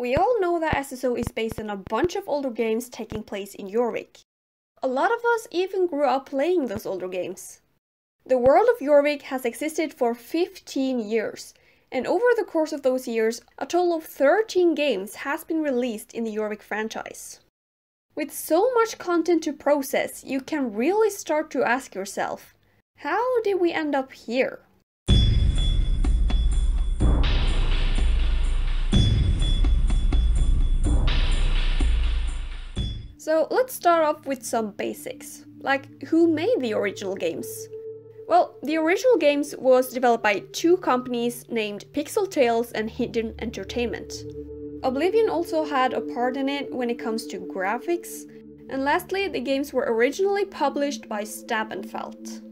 We all know that SSO is based on a bunch of older games taking place in Jorvik. A lot of us even grew up playing those older games. The world of Jorvik has existed for 15 years, and over the course of those years, a total of 13 games has been released in the Jorvik franchise. With so much content to process, you can really start to ask yourself, how did we end up here? So let's start off with some basics, like who made the original games? Well, the original games was developed by two companies named Pixel Tales and Hidden Entertainment. Oblivion also had a part in it when it comes to graphics, and lastly, the games were originally published by Stabenfeld.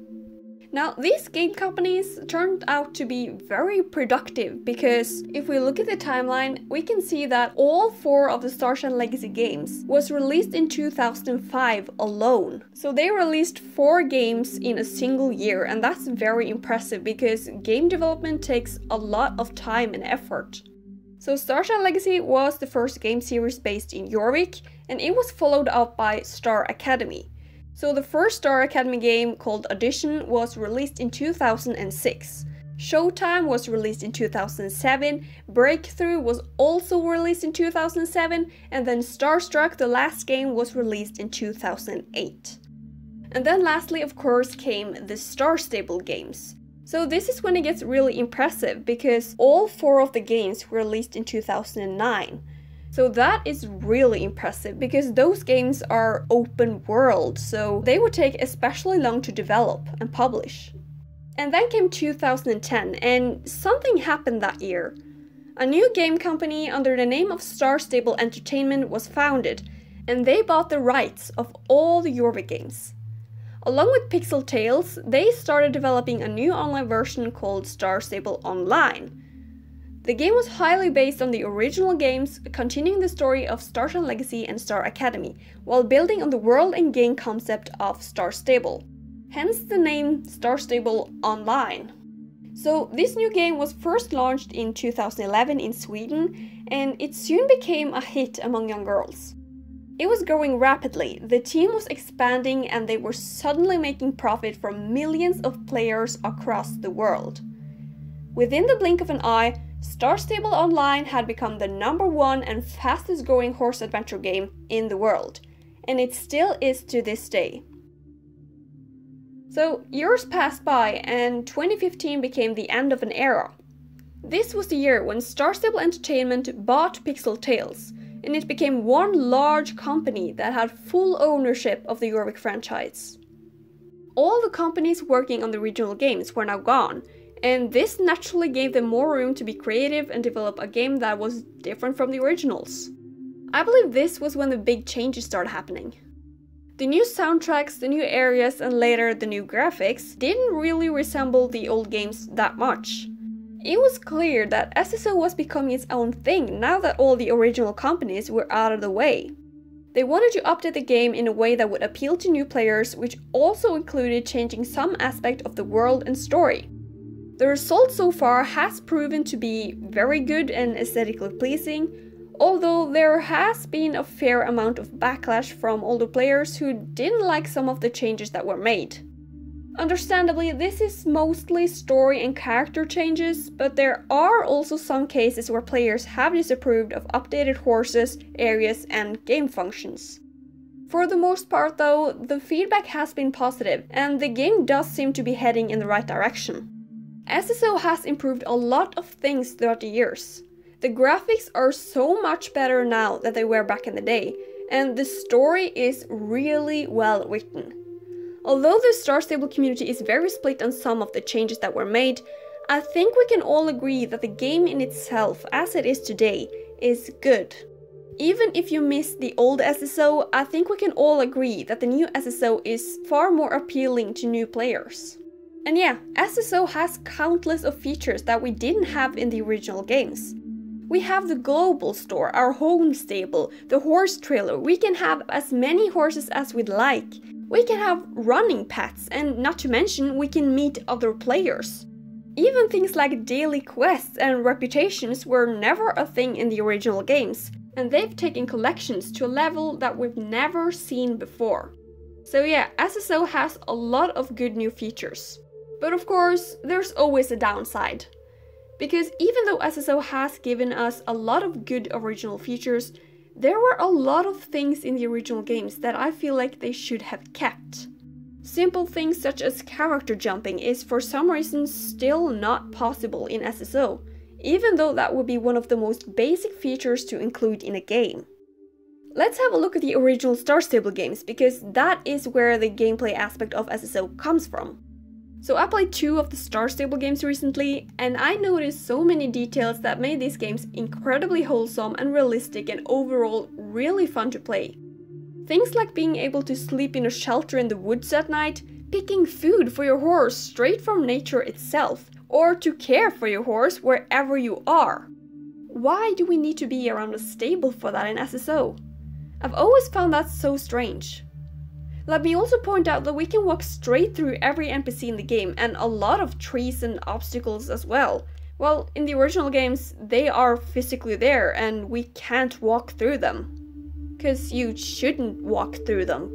Now, these game companies turned out to be very productive because if we look at the timeline, we can see that all 4 of the Starshine Legacy games was released in 2005 alone. So they released 4 games in a single year, and that's very impressive because game development takes a lot of time and effort. So Starshine Legacy was the first game series based in Jorvik, and it was followed up by Star Academy. So the first Star Academy game, called Audition, was released in 2006. Showtime was released in 2007, Breakthrough was also released in 2007, and then Starstruck, the last game, was released in 2008. And then lastly, of course, came the Star Stable games. So this is when it gets really impressive, because all 4 of the games were released in 2009. So that is really impressive because those games are open world, so they would take especially long to develop and publish. And then came 2010, and something happened that year. A new game company under the name of Star Stable Entertainment was founded, and they bought the rights of all the Jorvik games. Along with Pixel Tales, they started developing a new online version called Star Stable Online. The game was highly based on the original games, continuing the story of Starshine Legacy and Star Academy, while building on the world and game concept of Star Stable. Hence the name Star Stable Online. So this new game was first launched in 2011 in Sweden, and it soon became a hit among young girls. It was growing rapidly, the team was expanding, and they were suddenly making profit from millions of players across the world. Within the blink of an eye, Star Stable Online had become the #1 and fastest growing horse adventure game in the world, and it still is to this day. So years passed by and 2015 became the end of an era. This was the year when Star Stable Entertainment bought Pixel Tales, and it became one large company that had full ownership of the Jorvik franchise. All the companies working on the original games were now gone, and this naturally gave them more room to be creative and develop a game that was different from the originals. I believe this was when the big changes started happening. The new soundtracks, the new areas, and later the new graphics didn't really resemble the old games that much. It was clear that SSO was becoming its own thing now that all the original companies were out of the way. They wanted to update the game in a way that would appeal to new players, which also included changing some aspect of the world and story. The result so far has proven to be very good and aesthetically pleasing, although there has been a fair amount of backlash from older players who didn't like some of the changes that were made. Understandably, this is mostly story and character changes, but there are also some cases where players have disapproved of updated horses, areas, and game functions. For the most part though, the feedback has been positive, and the game does seem to be heading in the right direction. SSO has improved a lot of things throughout the years. The graphics are so much better now than they were back in the day, and the story is really well written. Although the Star Stable community is very split on some of the changes that were made, I think we can all agree that the game in itself, as it is today, is good. Even if you miss the old SSO, I think we can all agree that the new SSO is far more appealing to new players. And yeah, SSO has countless of features that we didn't have in the original games. We have the global store, our home stable, the horse trailer, we can have as many horses as we'd like. We can have running pets, and not to mention we can meet other players. Even things like daily quests and reputations were never a thing in the original games, and they've taken collections to a level that we've never seen before. So yeah, SSO has a lot of good new features. But of course, there's always a downside. Because even though SSO has given us a lot of good original features, there were a lot of things in the original games that I feel like they should have kept. Simple things such as character jumping is for some reason still not possible in SSO, even though that would be one of the most basic features to include in a game. Let's have a look at the original Star Stable games, because that is where the gameplay aspect of SSO comes from. So I played 2 of the Star Stable games recently, and I noticed so many details that made these games incredibly wholesome and realistic and overall really fun to play. Things like being able to sleep in a shelter in the woods at night, picking food for your horse straight from nature itself, or to care for your horse wherever you are. Why do we need to be around a stable for that in SSO? I've always found that so strange. Let me also point out that we can walk straight through every NPC in the game and a lot of trees and obstacles as well. Well, in the original games, they are physically there and we can't walk through them. Because you shouldn't walk through them.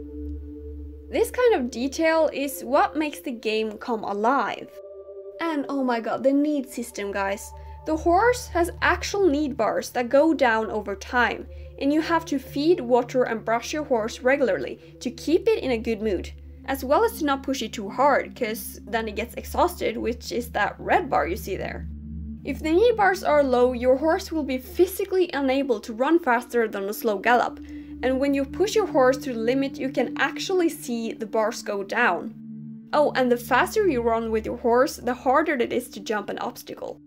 This kind of detail is what makes the game come alive. And oh my god, the need system, guys. The horse has actual need bars that go down over time, and you have to feed, water and brush your horse regularly to keep it in a good mood, as well as to not push it too hard, cause then it gets exhausted, which is that red bar you see there. If the need bars are low, your horse will be physically unable to run faster than a slow gallop, and when you push your horse to the limit, you can actually see the bars go down. Oh, and the faster you run with your horse, the harder it is to jump an obstacle.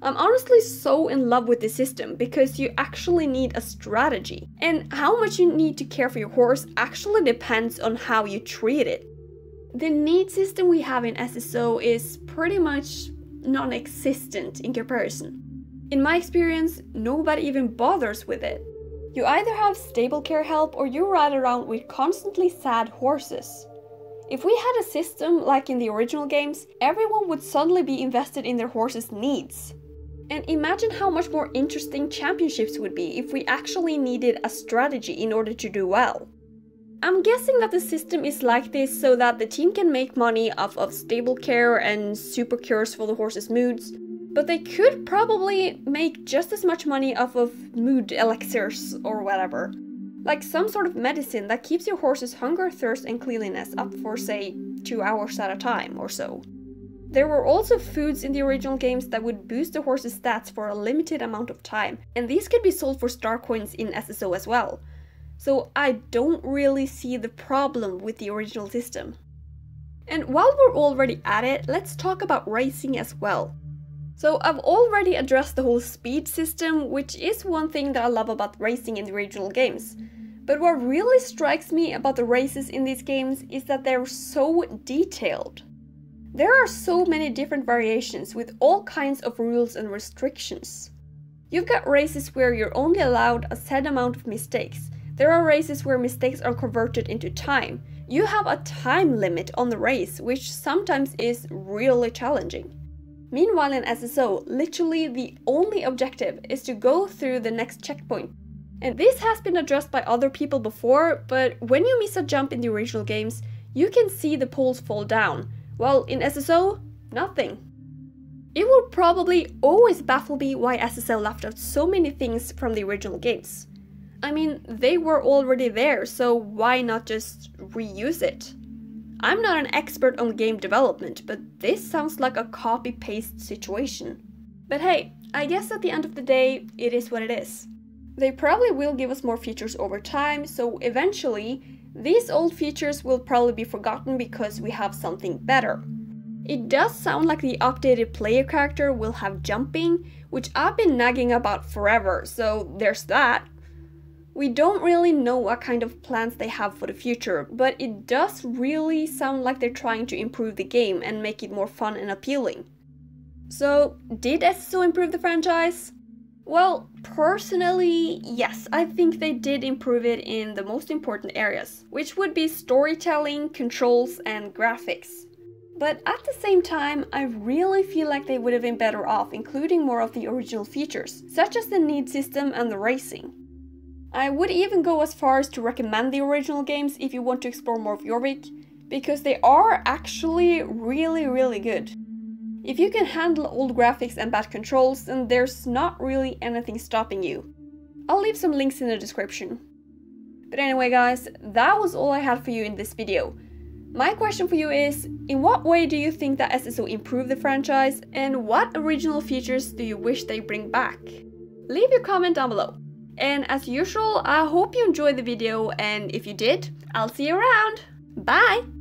I'm honestly so in love with this system because you actually need a strategy, and how much you need to care for your horse actually depends on how you treat it. The need system we have in SSO is pretty much non-existent in comparison. In my experience, nobody even bothers with it. You either have stable care help or you ride around with constantly sad horses. If we had a system like in the original games, everyone would suddenly be invested in their horse's needs. And imagine how much more interesting championships would be if we actually needed a strategy in order to do well. I'm guessing that the system is like this so that the team can make money off of stable care and super cures for the horse's moods, but they could probably make just as much money off of mood elixirs or whatever. Like some sort of medicine that keeps your horse's hunger, thirst and cleanliness up for say 2 hours at a time or so. There were also foods in the original games that would boost the horse's stats for a limited amount of time, and these could be sold for star coins in SSO as well. So I don't really see the problem with the original system. And while we're already at it, let's talk about racing as well. So I've already addressed the whole speed system, which is one thing that I love about racing in the original games. But what really strikes me about the races in these games is that they're so detailed. There are so many different variations with all kinds of rules and restrictions. You've got races where you're only allowed a set amount of mistakes. There are races where mistakes are converted into time. You have a time limit on the race, which sometimes is really challenging. Meanwhile in SSO, literally the only objective is to go through the next checkpoint. And this has been addressed by other people before, but when you miss a jump in the original games, you can see the poles fall down, while in SSO, nothing. It will probably always baffle me why SSO left out so many things from the original games. I mean, they were already there, so why not just reuse it? I'm not an expert on game development, but this sounds like a copy-paste situation. But hey, I guess at the end of the day, it is what it is. They probably will give us more features over time, so eventually, these old features will probably be forgotten because we have something better. It does sound like the updated player character will have jumping, which I've been nagging about forever, so there's that. We don't really know what kind of plans they have for the future, but it does really sound like they're trying to improve the game and make it more fun and appealing. So, did SSO improve the franchise? Well, personally, yes, I think they did improve it in the most important areas, which would be storytelling, controls, and graphics. But at the same time, I really feel like they would have been better off including more of the original features, such as the need system and the racing. I would even go as far as to recommend the original games if you want to explore more of Jorvik, because they are actually really good. If you can handle old graphics and bad controls, then there's not really anything stopping you. I'll leave some links in the description. But anyway guys, that was all I had for you in this video. My question for you is, in what way do you think that SSO improved the franchise, and what original features do you wish they bring back? Leave your comment down below. And as usual, I hope you enjoyed the video, and if you did, I'll see you around! Bye!